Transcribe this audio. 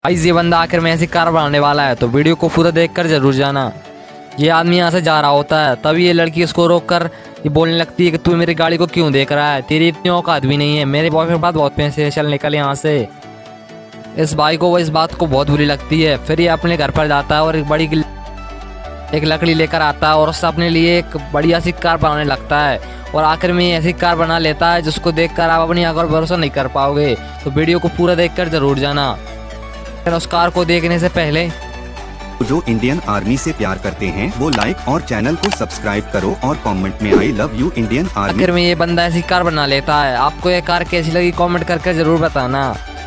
Guys ये बंदा आखिर में ऐसी कार बनाने वाला है, तो वीडियो को पूरा देखकर जरूर जाना। ये आदमी यहाँ से जा रहा होता है, तभी ये लड़की उसको रोक कर ये बोलने लगती है कि तू मेरी गाड़ी को क्यों देख रहा है, तेरी इतनी औकात भी नहीं है, मेरे बॉयफ्रेंड के पास बहुत पैसे हैं, चल निकल यहाँ से। इस भाई को वो इस बात को बहुत बुरी लगती है। फिर ये अपने घर पर जाता है और एक लकड़ी लेकर आता है और उससे अपने लिए एक बढ़िया सी कार बनाने लगता है। और आखिर में ये ऐसी कार बना लेता है जिसको देखकर आप अपनी आंखों पर भरोसा नहीं कर पाओगे। तो वीडियो को पूरा देखकर जरूर जाना। उस कार को देखने से पहले जो इंडियन आर्मी से प्यार करते हैं वो लाइक और चैनल को सब्सक्राइब करो और कमेंट में I love you Indian army. आखिर में ये बंदा ऐसी कार बना लेता है। आपको ये कार कैसी लगी कमेंट करके जरूर बताना।